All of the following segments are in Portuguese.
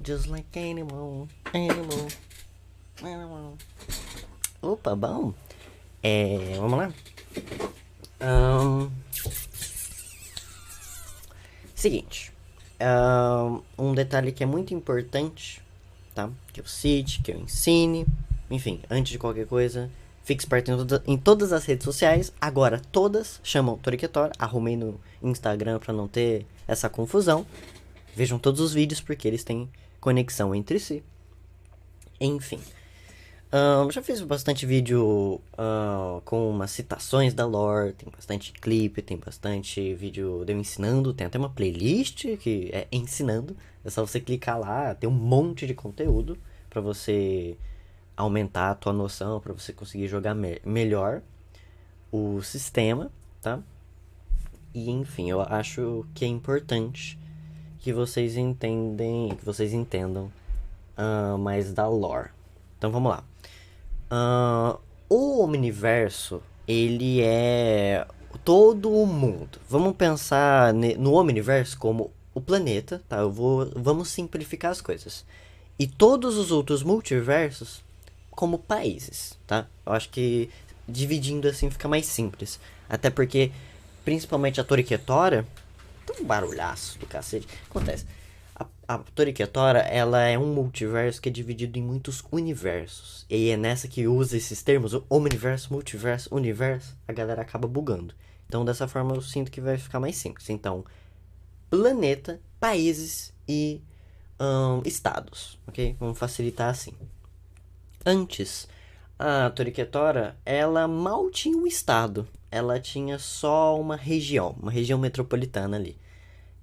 just like animal, animal, animal. Opa, bom. Vamos lá? Seguinte. Um detalhe que é muito importante, tá? Que eu cite, que eu ensine. Enfim, antes de qualquer coisa, fique esperto em todas as redes sociais. Agora, todas chamam Toriquetor. Arrumei no Instagram pra não ter essa confusão. Vejam todos os vídeos porque eles têm conexão entre si. Enfim. Já fiz bastante vídeo com umas citações da lore, tem bastante clipe, tem bastante vídeo de eu ensinando, tem até uma playlist que é ensinando. É só você clicar lá, tem um monte de conteúdo pra você aumentar a tua noção, pra você conseguir jogar melhor o sistema, tá? E enfim, eu acho que é importante que vocês entendam mais da lore. Então vamos lá. O Omniverso, ele é todo o mundo. Vamos pensar no Omniverso como o planeta, tá? Vamos simplificar as coisas. E todos os outros multiversos como países, tá? Eu acho que dividindo assim fica mais simples. Até porque, principalmente a Torre Ketora, tem um barulhaço do cacete. Acontece. A Torre Ketora, ela é um multiverso que é dividido em muitos universos. E é nessa que usa esses termos, o omniverso, multiverso, universo, a galera acaba bugando. Então, dessa forma, eu sinto que vai ficar mais simples. Então, planeta, países e estados, ok? Vamos facilitar assim. Antes, a Torre Ketora, ela mal tinha um estado. Ela tinha só uma região metropolitana ali.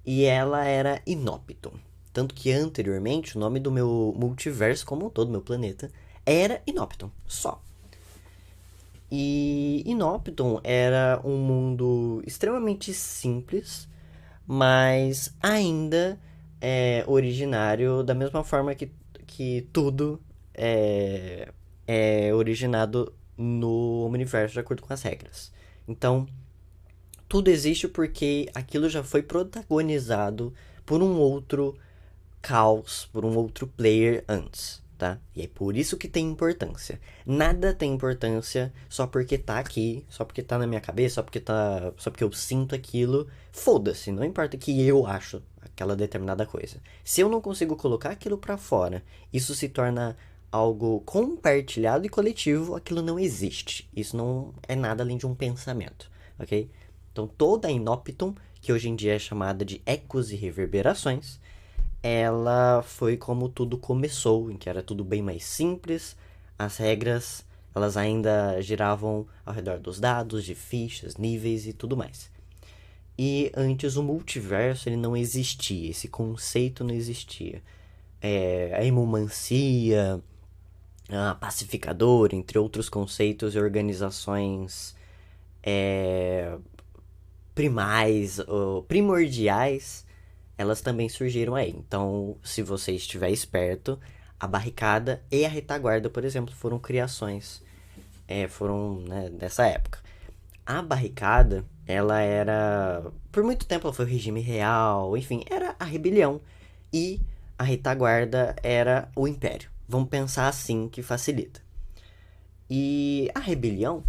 E ela era Inópiton. Tanto que anteriormente o nome do meu multiverso como um todo, meu planeta, era Inópiton, só. E Inópiton era um mundo extremamente simples, mas ainda originário da mesma forma que tudo é originado no universo de acordo com as regras. Então, tudo existe porque aquilo já foi protagonizado por um outro caos, por um outro player antes, tá? E é por isso que tem importância. Nada tem importância só porque tá aqui, só porque tá na minha cabeça, só porque eu sinto aquilo. Foda-se, não importa o que eu acho aquela determinada coisa. Se eu não consigo colocar aquilo pra fora, isso se torna algo compartilhado e coletivo, aquilo não existe. Isso não é nada além de um pensamento, ok? Então toda a Inópiton, que hoje em dia é chamada de ecos e reverberações, ela foi como tudo começou, em que era tudo bem mais simples, as regras elas ainda giravam ao redor dos dados, de fichas, níveis e tudo mais. E antes o multiverso ele não existia, esse conceito não existia. A hemomancia, a pacificador, entre outros conceitos e organizações primais ou primordiais, elas também surgiram aí. Então, se você estiver esperto, a barricada e a retaguarda, por exemplo, foram criações, foram né, dessa época. A barricada, ela era, por muito tempo ela foi o regime real, enfim, era a rebelião. E a retaguarda era o império. Vamos pensar assim que facilita. E a rebelião,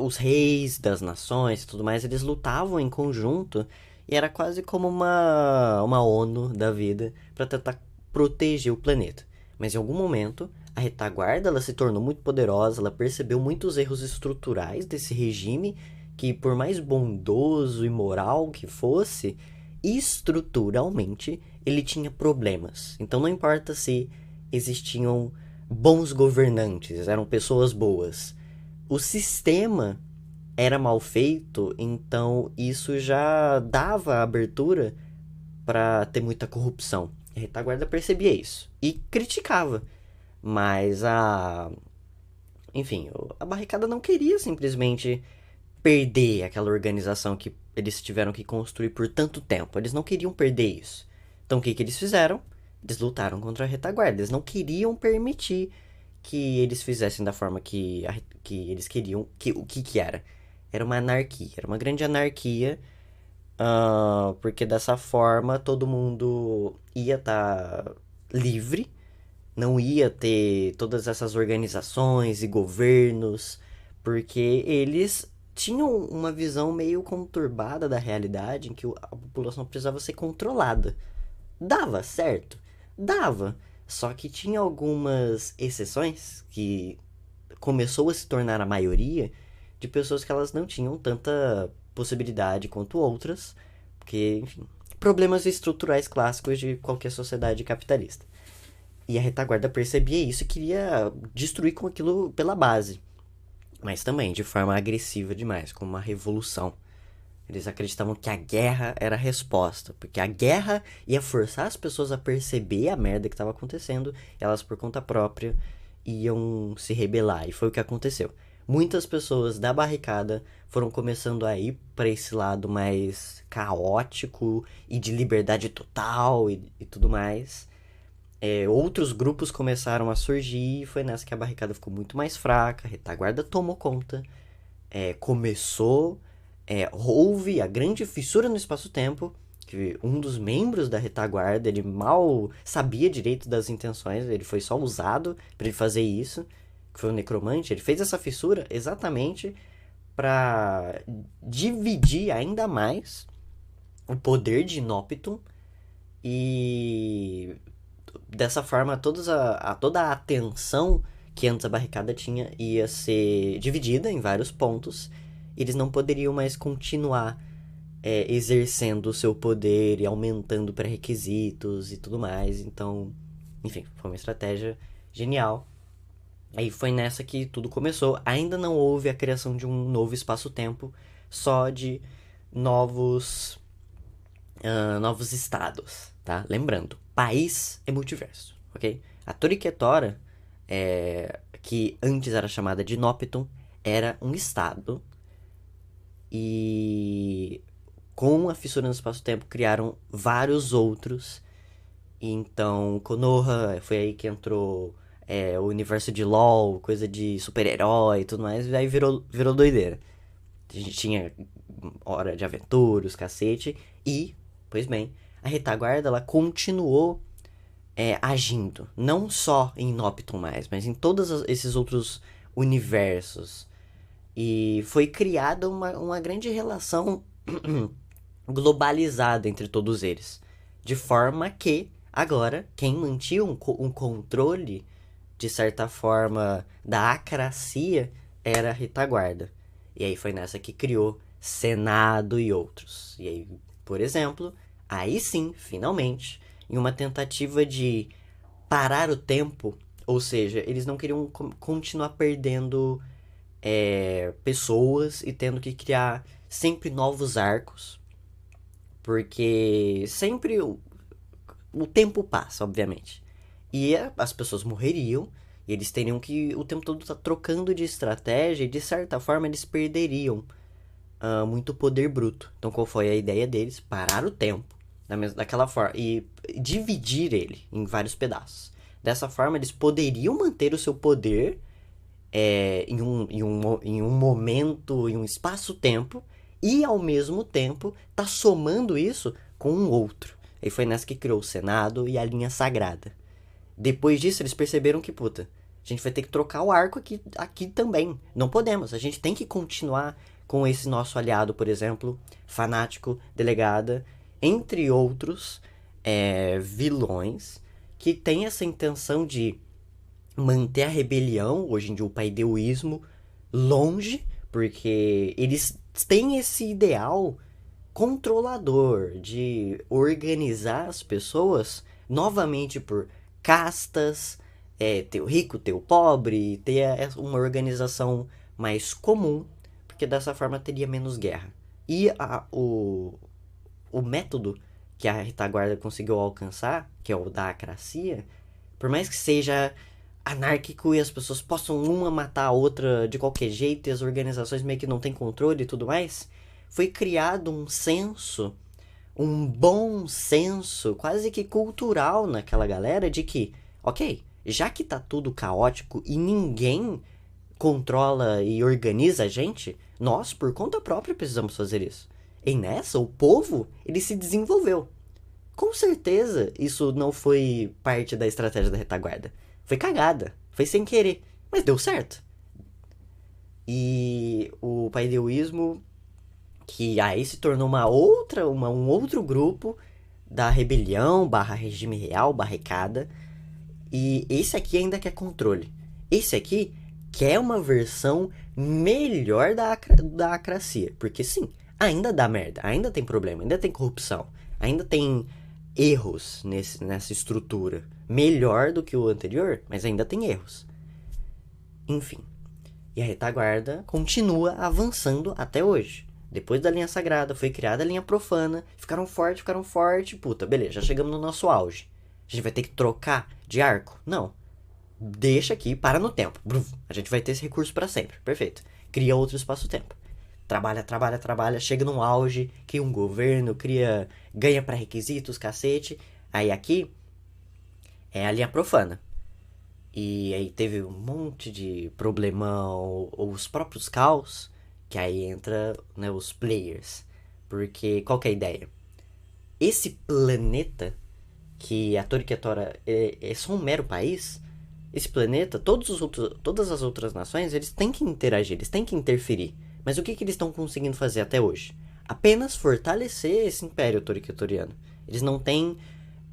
os reis das nações e tudo mais, eles lutavam em conjunto e era quase como uma ONU da vida para tentar proteger o planeta. Mas em algum momento, a retaguarda ela se tornou muito poderosa, ela percebeu muitos erros estruturais desse regime, que por mais bondoso e moral que fosse, estruturalmente ele tinha problemas. Então não importa se existiam bons governantes, eram pessoas boas. O sistema era mal feito, então isso já dava abertura para ter muita corrupção. A retaguarda percebia isso e criticava, mas enfim, a barricada não queria simplesmente perder aquela organização que eles tiveram que construir por tanto tempo. Eles não queriam perder isso. Então o que eles fizeram? Eles lutaram contra a retaguarda. Eles não queriam permitir que eles fizessem da forma que eles queriam. O que era? Era uma anarquia. Era uma grande anarquia porque dessa forma todo mundo ia estar livre, não ia ter todas essas organizações e governos, porque eles tinham uma visão meio conturbada da realidade em que a população precisava ser controlada. Dava certo? Dava. Só que tinha algumas exceções que começou a se tornar a maioria de pessoas que elas não tinham tanta possibilidade quanto outras, porque, enfim, problemas estruturais clássicos de qualquer sociedade capitalista. E a retaguarda percebia isso e queria destruir com aquilo pela base, mas também de forma agressiva demais, como uma revolução. Eles acreditavam que a guerra era a resposta, porque a guerra ia forçar as pessoas a perceber a merda que estava acontecendo, e elas por conta própria iam se rebelar, e foi o que aconteceu. Muitas pessoas da barricada foram começando a ir para esse lado mais caótico e de liberdade total e tudo mais. Outros grupos começaram a surgir e foi nessa que a barricada ficou muito mais fraca, a retaguarda tomou conta, começou, houve a grande fissura no espaço-tempo, que um dos membros da retaguarda, ele mal sabia direito das intenções, ele foi só usado para ele fazer isso, que foi o necromante, ele fez essa fissura exatamente para dividir ainda mais o poder de Noctum e dessa forma toda a atenção que antes a barricada tinha ia ser dividida em vários pontos. Eles não poderiam mais continuar exercendo o seu poder e aumentando pré-requisitos e tudo mais. Então, enfim, foi uma estratégia genial. Aí foi nessa que tudo começou. Ainda não houve a criação de um novo espaço-tempo, só de novos estados, tá? Lembrando, país é multiverso, ok? A Tori Ketora, que antes era chamada de Noctum, era um estado e com a fissura no espaço-tempo criaram vários outros. Então, Konoha, foi aí que entrou o universo de LoL, coisa de super-herói e tudo mais, e aí virou doideira. A gente tinha Hora de Aventura, os cacete, e, pois bem, a retaguarda ela continuou agindo, não só em Noctum mais, mas em todos esses outros universos. E foi criada uma grande relação globalizada entre todos eles. De forma que, agora, quem mantinha um controle, de certa forma, da acracia era a retaguarda. E aí foi nessa que criou Senado e outros. E aí, por exemplo, aí sim, finalmente, em uma tentativa de parar o tempo, ou seja, eles não queriam continuar perdendo pessoas e tendo que criar sempre novos arcos, porque sempre o tempo passa, obviamente, e as pessoas morreriam e eles teriam que o tempo todo estar trocando de estratégia e de certa forma eles perderiam muito poder bruto. Então qual foi a ideia deles? Parar o tempo daquela forma e dividir ele em vários pedaços. Dessa forma eles poderiam manter o seu poder em um momento, em um espaço-tempo, e ao mesmo tempo tá somando isso com um outro. E foi nessa que criou o Senado e a linha sagrada. Depois disso, eles perceberam que, puta, a gente vai ter que trocar o arco aqui também. Não podemos, a gente tem que continuar com esse nosso aliado, por exemplo, Fanático, Delegada, entre outros vilões que tem essa intenção de manter a rebelião, hoje em dia o paideísmo, longe, porque eles têm esse ideal controlador de organizar as pessoas novamente por castas, ter o rico, ter o pobre, ter uma organização mais comum, porque dessa forma teria menos guerra. E o método que a retaguarda conseguiu alcançar, que é o da acracia, por mais que seja anárquico e as pessoas possam uma matar a outra de qualquer jeito e as organizações meio que não têm controle e tudo mais, foi criado um bom senso, quase que cultural naquela galera de que, ok, já que tá tudo caótico e ninguém controla e organiza a gente, nós, por conta própria, precisamos fazer isso. E nessa, o povo, ele se desenvolveu. Com certeza, isso não foi parte da estratégia da retaguarda. Foi cagada, foi sem querer, mas deu certo. E o paideísmo, que aí se tornou um outro grupo da rebelião barra regime real, barricada. E esse aqui ainda quer controle. Esse aqui quer uma versão melhor da acracia. Porque sim, ainda dá merda, ainda tem problema, ainda tem corrupção, ainda tem erros nessa estrutura. Melhor do que o anterior, mas ainda tem erros. Enfim. E a retaguarda continua avançando até hoje. Depois da linha sagrada, foi criada a linha profana. Ficaram forte. Puta, beleza, já chegamos no nosso auge. A gente vai ter que trocar de arco? Não. Deixa aqui, para no tempo. A gente vai ter esse recurso para sempre. Perfeito. Cria outro espaço-tempo. Trabalha. Chega num auge, cria um governo, ganha pré-requisitos, cacete. Aí aqui é a linha profana. E aí teve um monte de problemão, ou os próprios caos, que aí entra, né, os players. Porque qual que é a ideia? Esse planeta, que a Torre Ketora é só um mero país, esse planeta, todas as outras nações, eles têm que interagir, eles têm que interferir. Mas o que eles estão conseguindo fazer até hoje? Apenas fortalecer esse império toriquetoriano. Eles não têm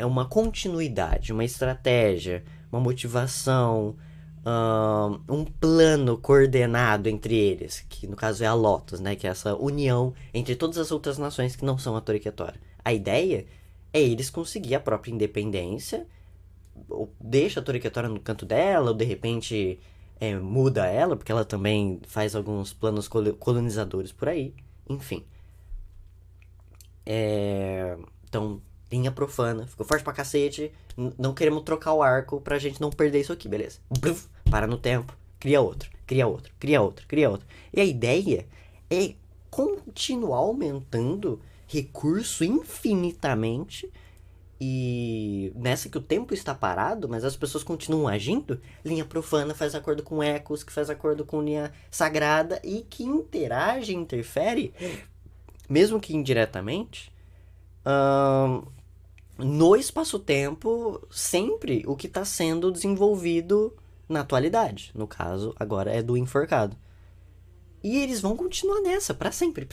uma continuidade, uma estratégia, uma motivação, um plano coordenado entre eles, que no caso é a Lotus, né, que é essa união entre todas as outras nações que não são a Torre Ketora. A ideia é eles conseguir a própria independência, ou deixa a Torre Ketora no canto dela, ou de repente muda ela, porque ela também faz alguns planos colonizadores por aí, enfim. Então, linha profana, ficou forte pra cacete, não queremos trocar o arco pra gente não perder isso aqui, beleza? Para no tempo, cria outro. E a ideia é continuar aumentando recurso infinitamente. E nessa que o tempo está parado, mas as pessoas continuam agindo, linha profana faz acordo com Ecos, que faz acordo com linha sagrada e que interage, interfere, mesmo que indiretamente, no espaço-tempo, sempre o que está sendo desenvolvido na atualidade. No caso, agora é do enforcado. E eles vão continuar nessa, pra sempre,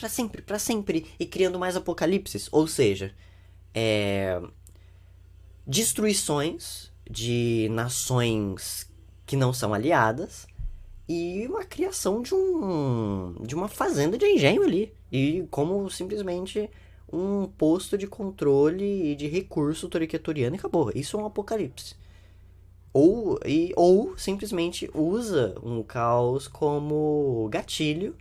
e criando mais apocalipses. Ou seja, destruições de nações que não são aliadas e uma criação de uma fazenda de engenho ali. E como simplesmente um posto de controle e de recurso toriquetoriano e acabou. Isso é um apocalipse. Ou simplesmente usa um caos como gatilho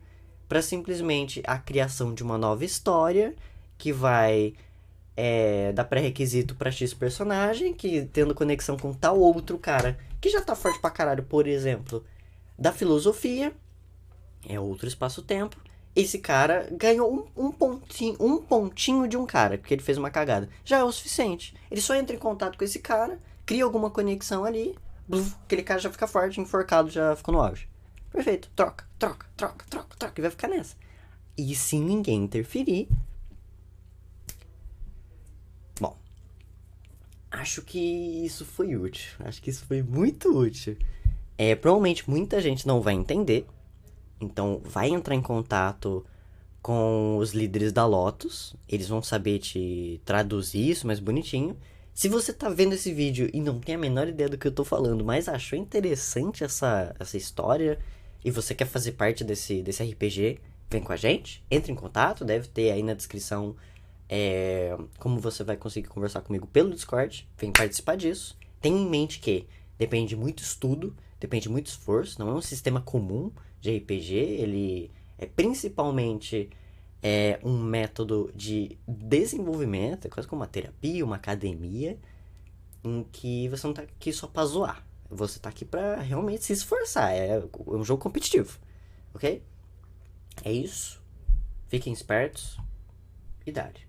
para simplesmente a criação de uma nova história que vai dar pré-requisito pra X personagem, que tendo conexão com tal outro cara que já tá forte pra caralho, por exemplo, da filosofia, é outro espaço-tempo. Esse cara ganhou um pontinho de um cara, porque ele fez uma cagada. Já é o suficiente. Ele só entra em contato com esse cara, cria alguma conexão ali, aquele cara já fica forte, enforcado, já ficou no auge. Perfeito. Troca. E vai ficar nessa. E se ninguém interferir... Bom, acho que isso foi útil. Acho que isso foi muito útil. Provavelmente muita gente não vai entender. Então vai entrar em contato com os líderes da Lotus. Eles vão saber te traduzir isso mais bonitinho. Se você tá vendo esse vídeo e não tem a menor ideia do que eu tô falando, mas achou interessante essa história e você quer fazer parte desse RPG, vem com a gente, entre em contato, deve ter aí na descrição como você vai conseguir conversar comigo pelo Discord, vem participar disso. Tenha em mente que depende de muito estudo, depende de muito esforço, não é um sistema comum de RPG, ele é principalmente um método de desenvolvimento, é quase como uma terapia, uma academia, em que você não tá aqui só pra zoar, você tá aqui pra realmente se esforçar, é um jogo competitivo, ok? É isso, fiquem espertos e dale.